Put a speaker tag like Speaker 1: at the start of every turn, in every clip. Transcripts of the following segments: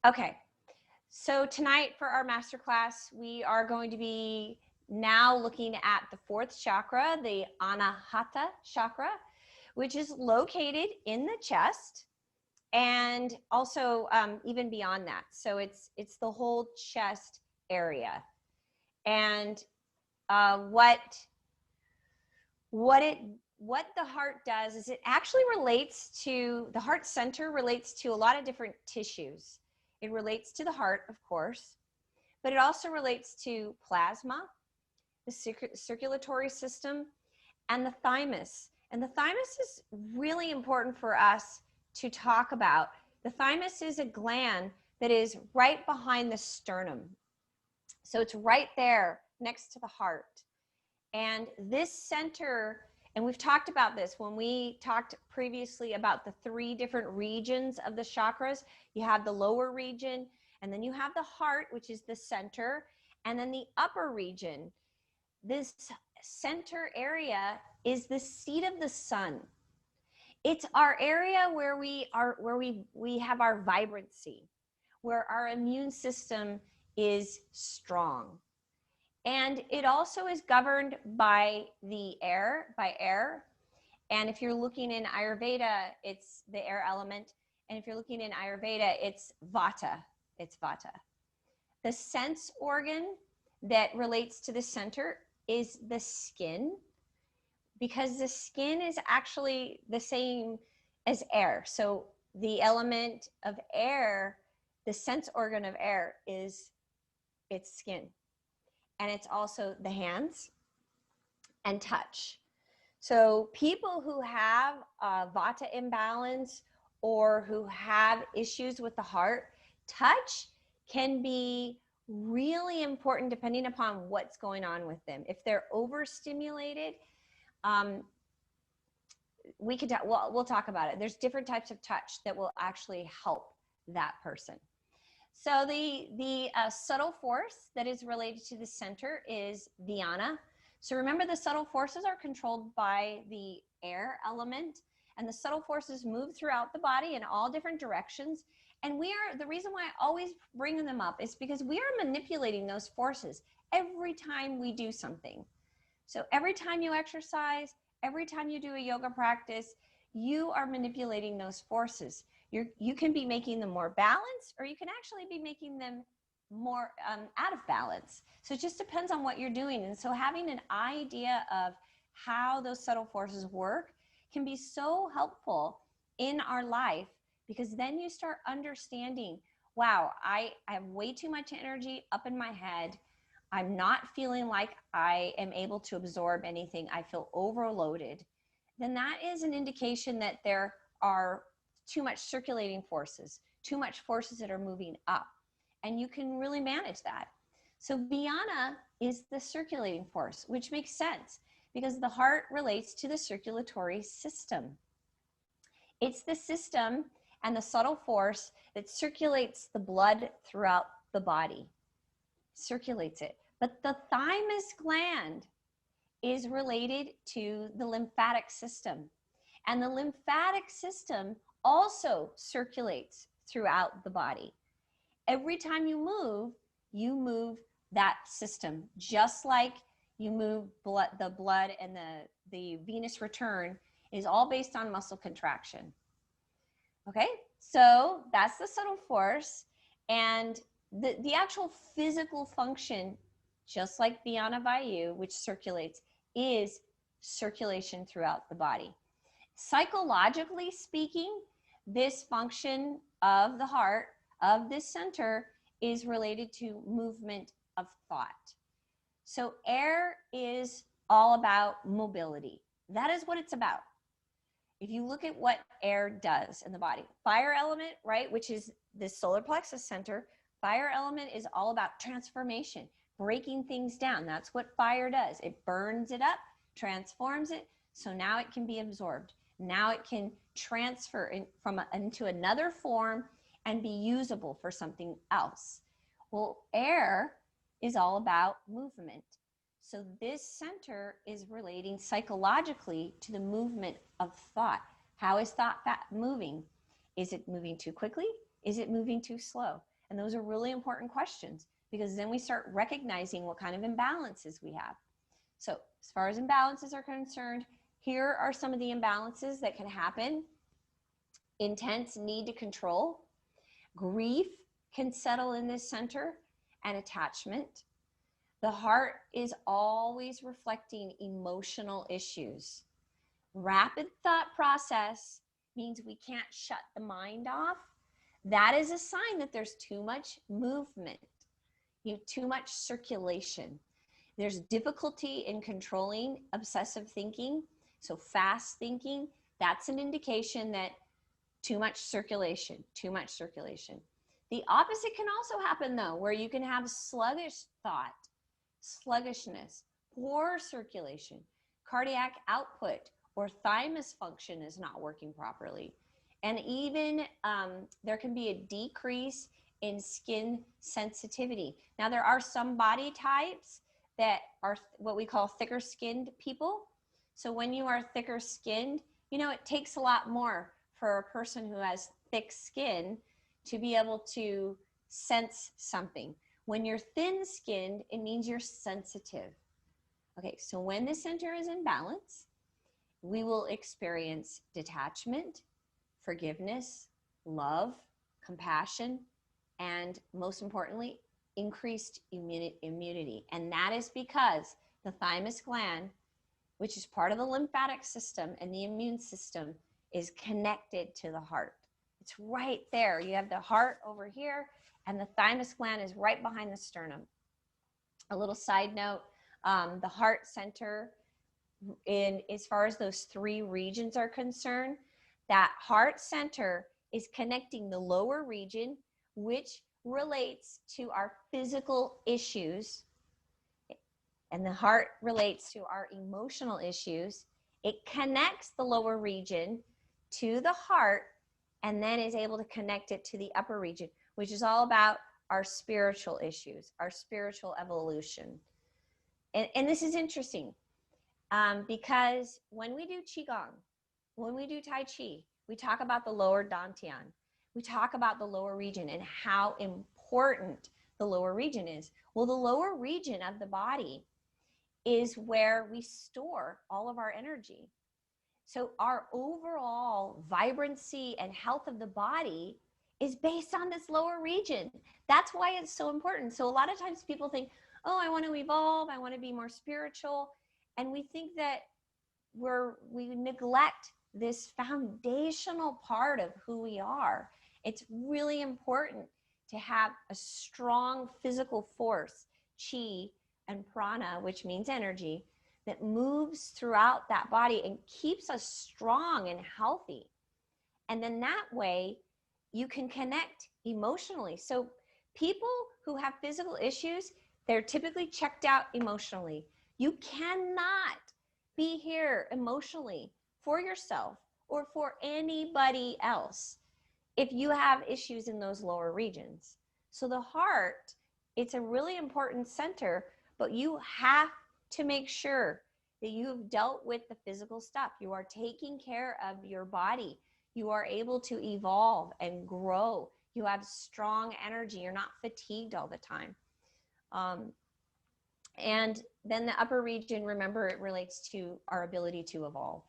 Speaker 1: Okay, so tonight for our masterclass, we are going to be now looking at the fourth chakra, the Anahata chakra, which is located in the chest and also even beyond that. So it's the whole chest area. And what the heart does is it actually relates to the heart center, relates to a lot of different tissues. It relates to the heart, of course, but it also relates to plasma, the circulatory system, and the thymus. And the thymus is really important for us to talk about. The thymus is a gland that is right behind the sternum. So it's right there next to the heart. And this center, and we've talked about this when we talked previously about the 3 different regions of the chakras. You have the lower region, and then you have the heart, which is the center, and then the upper region. This center area is the seat of the sun. It's our area where we have our vibrancy, where our immune system is strong. And it also is governed by the air, And if you're looking in Ayurveda, it's the air element. And if you're looking in Ayurveda, it's Vata. It's Vata. The sense organ that relates to the center is the skin, because the skin is actually the same as air. So the element of air, the sense organ of air, is its skin. And it's also the hands and touch. So people who have a Vata imbalance or who have issues with the heart, touch can be really important depending upon what's going on with them. If they're overstimulated, we'll talk about it. There's different types of touch that will actually help that person. So the subtle force that is related to the center is Dhyana. So remember, the subtle forces are controlled by the air element, and the subtle forces move throughout the body in all different directions. And the reason why I always bring them up is because we are manipulating those forces every time we do something. So every time you exercise, every time you do a yoga practice, you are manipulating those forces. You can be making them more balanced, or you can actually be making them more out of balance. So it just depends on what you're doing. And so having an idea of how those subtle forces work can be so helpful in our life, because then you start understanding, wow, I have way too much energy up in my head. I'm not feeling like I am able to absorb anything. I feel overloaded. Then that is an indication that there are too much circulating forces, too much forces that are moving up. And you can really manage that. So Dhyana is the circulating force, which makes sense because the heart relates to the circulatory system. It's the system and the subtle force that circulates the blood throughout the body, circulates it. But the thymus gland is related to the lymphatic system. And the lymphatic system also circulates throughout the body. Every time you move that system, just like you move the blood, and the venous return is all based on muscle contraction. Okay, so that's the subtle force. And the actual physical function, just like Dhyana Vayu, which circulates, is circulation throughout the body. Psychologically speaking, this function of the heart, of this center, is related to movement of thought. So air is all about mobility. That is what it's about. If you look at what air does in the body, fire element, right, which is the solar plexus center, fire element is all about transformation, breaking things down. That's what fire does. It burns it up, transforms it, so now it can be absorbed. Now it can transfer into another form and be usable for something else. Well, air is all about movement. So this center is relating psychologically to the movement of thought. How is thought moving? Is it moving too quickly? Is it moving too slow? And those are really important questions, because then we start recognizing what kind of imbalances we have. So as far as imbalances are concerned, here are some of the imbalances that can happen. Intense need to control. Grief can settle in this center, and attachment. The heart is always reflecting emotional issues. Rapid thought process means we can't shut the mind off. That is a sign that there's too much movement, too much circulation. There's difficulty in controlling obsessive thinking, so fast thinking. That's an indication that too much circulation, too much circulation. The opposite can also happen though, where you can have sluggish thought, sluggishness, poor circulation, cardiac output, or thymus function is not working properly. And even there can be a decrease in skin sensitivity. Now, there are some body types that are what we call thicker skinned people. So when you are thicker skinned, it takes a lot more for a person who has thick skin to be able to sense something. When you're thin skinned, it means you're sensitive. Okay, so when the center is in balance, we will experience detachment, forgiveness, love, compassion, and most importantly, increased immunity. And that is because the thymus gland, which is part of the lymphatic system and the immune system, is connected to the heart. It's right there. You have the heart over here, and the thymus gland is right behind the sternum. A little side note, the heart center, as far as those three regions are concerned, that heart center is connecting the lower region, which relates to our physical issues, and the heart relates to our emotional issues. It connects the lower region to the heart, and then is able to connect it to the upper region, which is all about our spiritual issues, our spiritual evolution. And this is interesting because when we do Qigong, when we do Tai Chi, we talk about the lower Dantian. We talk about the lower region and how important the lower region is. Well, the lower region of the body is where we store all of our energy. So our overall vibrancy and health of the body is based on this lower region. That's why it's so important. So a lot of times people think, oh, I want to evolve, I want to be more spiritual. And we think that we neglect this foundational part of who we are. It's really important to have a strong physical force, chi and prana, which means energy, that moves throughout that body and keeps us strong and healthy. And then that way you can connect emotionally. So people who have physical issues, they're typically checked out emotionally. You cannot be here emotionally for yourself or for anybody else if you have issues in those lower regions. So the heart, it's a really important center, but you have to make sure that you've dealt with the physical stuff. You are taking care of your body. You are able to evolve and grow. You have strong energy. You're not fatigued all the time. And then the upper region, remember, it relates to our ability to evolve.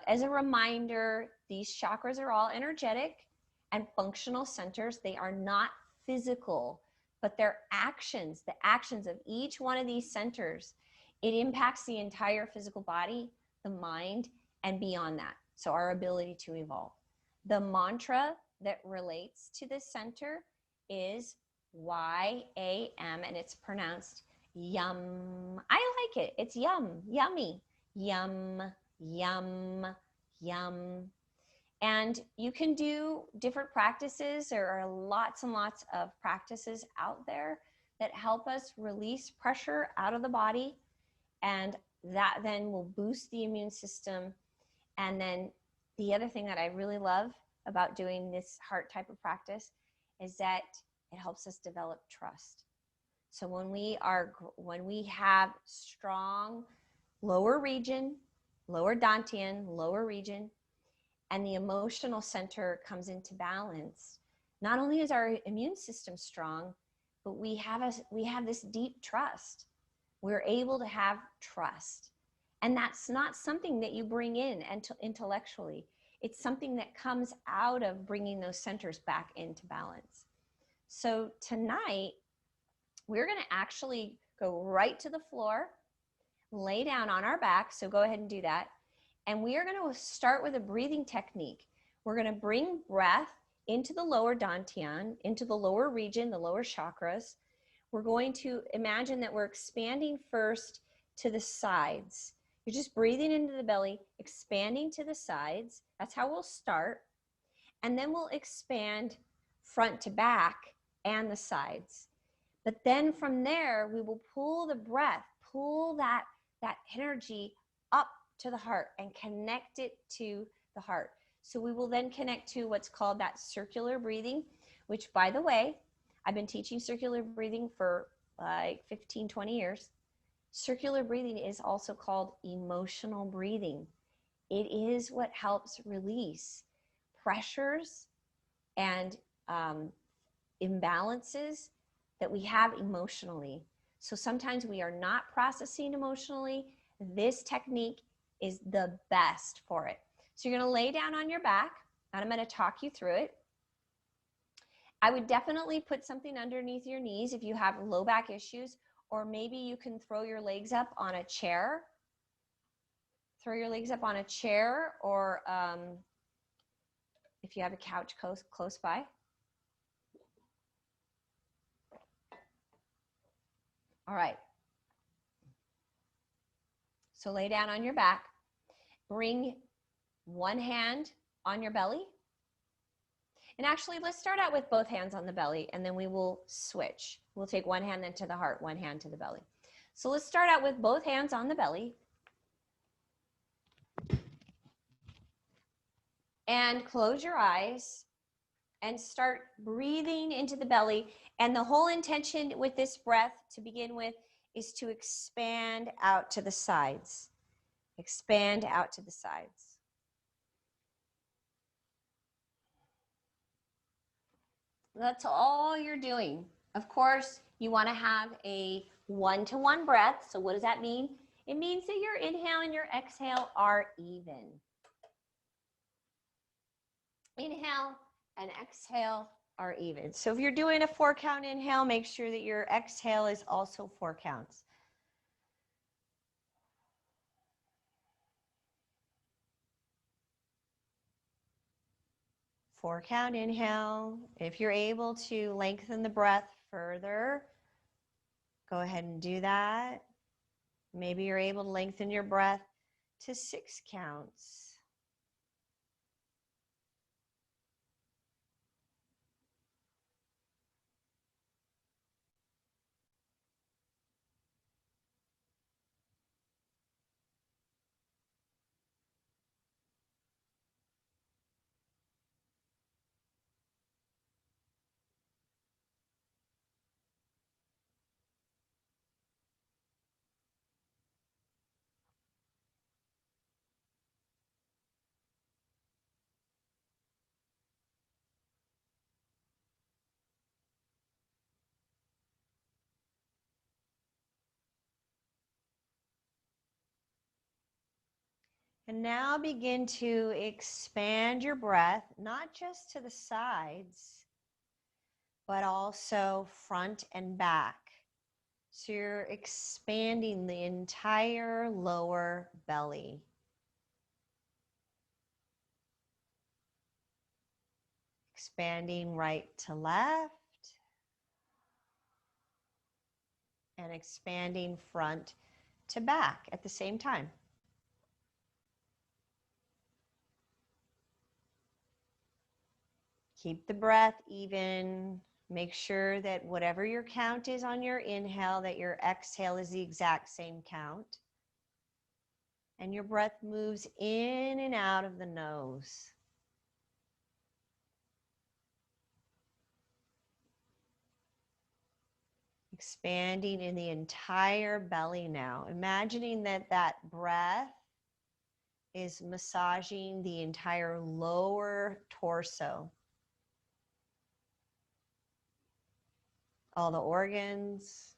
Speaker 1: As a reminder, these chakras are all energetic and functional centers. They are not physical, but their actions, the actions of each one of these centers, it impacts the entire physical body, the mind, and beyond that. So our ability to evolve. The mantra that relates to this center is YAM, and it's pronounced yum. I like it. It's yum, yummy, yum, yum, yum. And you can do different practices. There are lots and lots of practices out there that help us release pressure out of the body, and that then will boost the immune system. And then the other thing that I really love about doing this heart type of practice is that it helps us develop trust. So when we have strong lower region, lower Dantian, lower region, and the emotional center comes into balance, Not only is our immune system strong, but we have this deep trust. We're able to have trust. And that's not something that you bring in intellectually. It's something that comes out of bringing those centers back into balance. So tonight, we're going to actually go right to the floor, lay down on our back. So go ahead and do that. And we are going to start with a breathing technique. We're going to bring breath into the lower dantian, into the lower region, the lower chakras. We're going to imagine that we're expanding first to the sides. You're just breathing into the belly, expanding to the sides. That's how we'll start. And then we'll expand front to back and the sides. But then from there, we will pull the breath, pull that energy up to the heart and connect it to the heart. So we will then connect to what's called that circular breathing, which, by the way, I've been teaching circular breathing for like 15, 20 years. Circular breathing is also called emotional breathing. It is what helps release pressures and imbalances that we have emotionally. So sometimes we are not processing emotionally. This technique is the best for it. So you're going to lay down on your back, and I'm going to talk you through it. I would definitely put something underneath your knees if you have low back issues, or maybe you can throw your legs up on a chair. Throw your legs up on a chair, or if you have a couch close by. All right. So lay down on your back. Bring one hand on your belly. And actually, let's start out with both hands on the belly, and then we will switch. We'll take one hand then to the heart, one hand to the belly. So let's start out with both hands on the belly. And close your eyes and start breathing into the belly. And the whole intention with this breath to begin with is to expand out to the sides. Expand out to the sides. That's all you're doing. Of course, you want to have a one-to-one breath. So what does that mean? It means that your inhale and your exhale are even. Inhale and exhale are even. So if you're doing a 4-count inhale, make sure that your exhale is also 4 counts. Four-count inhale. If you're able to lengthen the breath further, go ahead and do that. Maybe you're able to lengthen your breath to 6 counts. And now begin to expand your breath, not just to the sides, but also front and back. So you're expanding the entire lower belly. Expanding right to left. And expanding front to back at the same time. Keep the breath even. Make sure that whatever your count is on your inhale, that your exhale is the exact same count. And your breath moves in and out of the nose. Expanding in the entire belly now. Imagining that that breath is massaging the entire lower torso. all the organs,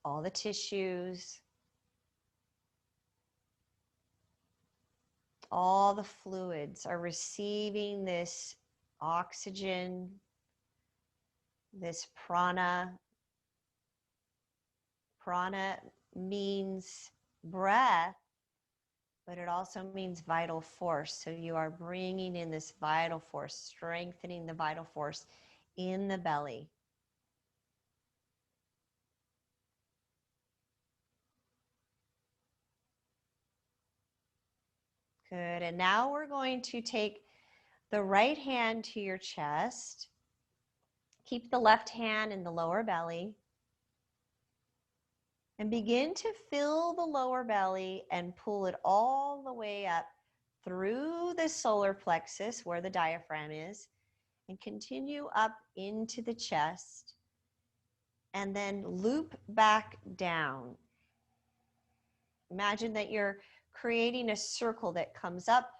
Speaker 1: all the tissues, all the fluids are receiving this oxygen, this prana. Prana means breath, but it also means vital force. So you are bringing in this vital force, strengthening the vital force in the belly. Good. And now we're going to take the right hand to your chest. Keep the left hand in the lower belly. And begin to fill the lower belly and pull it all the way up through the solar plexus where the diaphragm is, and continue up into the chest, and then loop back down. Imagine that you're creating a circle that comes up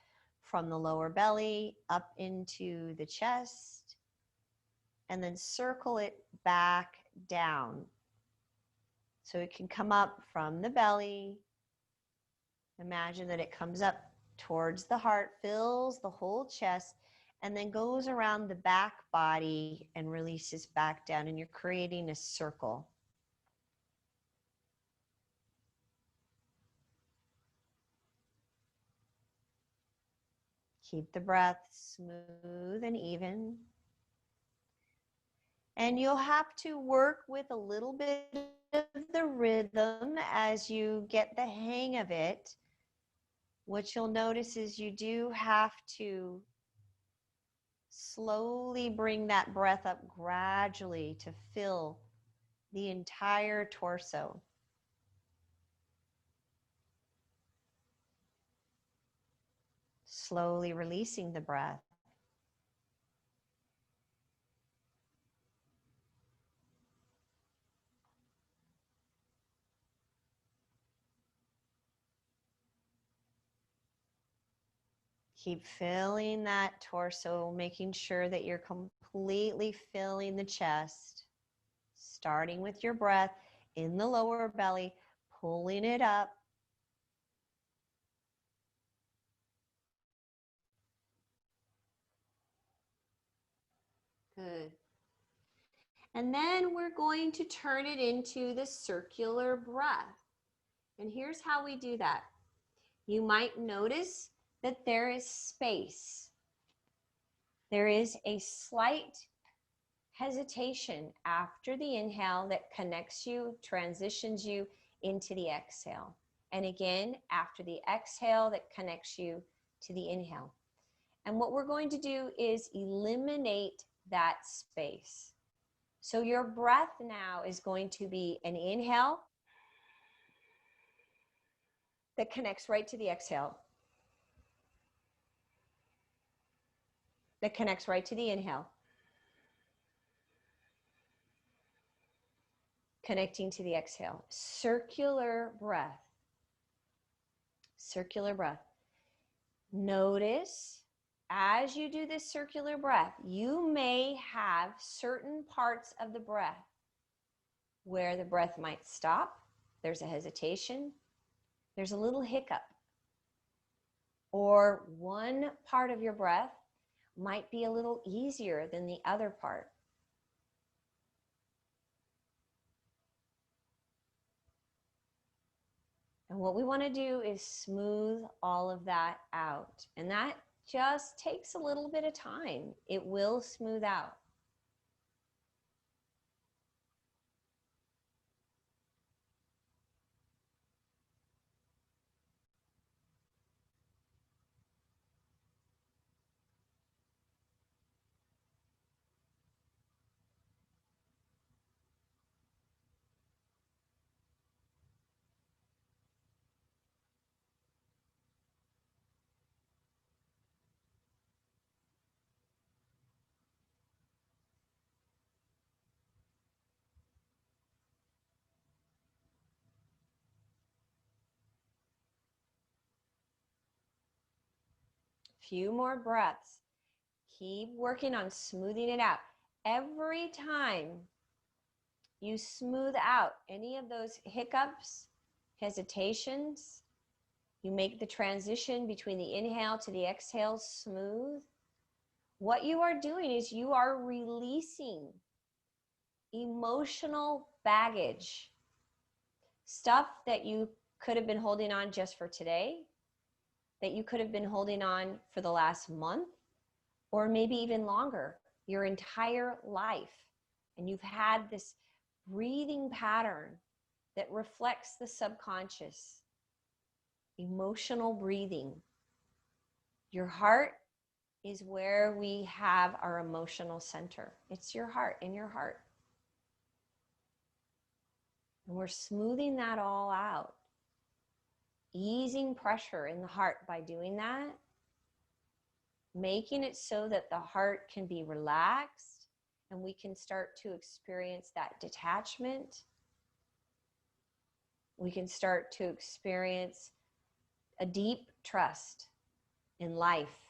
Speaker 1: from the lower belly up into the chest, and then circle it back down. So it can come up from the belly. Imagine that it comes up towards the heart, fills the whole chest, and then goes around the back body and releases back down, and you're creating a circle. Keep the breath smooth and even. And you'll have to work with a little bit of the rhythm as you get the hang of it. What you'll notice is you do have to slowly bring that breath up gradually to fill the entire torso. Slowly releasing the breath. Keep filling that torso, making sure that you're completely filling the chest, starting with your breath in the lower belly, pulling it up. Good. And then we're going to turn it into the circular breath. And here's how we do that. You might notice that there is space. There is a slight hesitation after the inhale that connects you, transitions you into the exhale. And again, after the exhale that connects you to the inhale. And what we're going to do is eliminate that space. So your breath now is going to be an inhale that connects right to the exhale. That connects right to the inhale. Connecting to the exhale. Circular breath. Circular breath. Notice as you do this circular breath, you may have certain parts of the breath where the breath might stop. There's a hesitation. There's a little hiccup. Or one part of your breath might be a little easier than the other part. And what we want to do is smooth all of that out. And that just takes a little bit of time. It will smooth out. Few more breaths. Keep working on smoothing it out. Every time you smooth out any of those hiccups, hesitations, you make the transition between the inhale to the exhale smooth. What you are doing is you are releasing emotional baggage, stuff that you could have been holding on just for today, that you could have been holding on for the last month, or maybe even longer, your entire life. And you've had this breathing pattern that reflects the subconscious, emotional breathing. Your heart is where we have our emotional center. It's your heart, in your heart. And we're smoothing that all out, easing pressure in the heart by doing that, making it so that the heart can be relaxed and we can start to experience that detachment. We can start to experience a deep trust in life,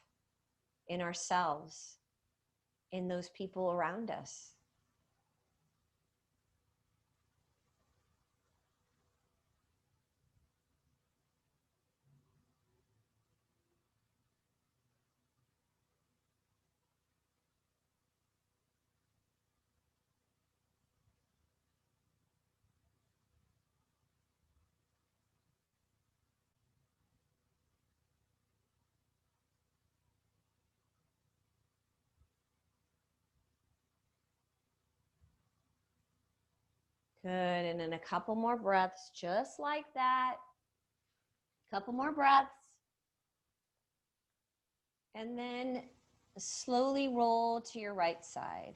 Speaker 1: in ourselves, in those people around us. Good, and then a couple more breaths, just like that. Couple more breaths. And then slowly roll to your right side.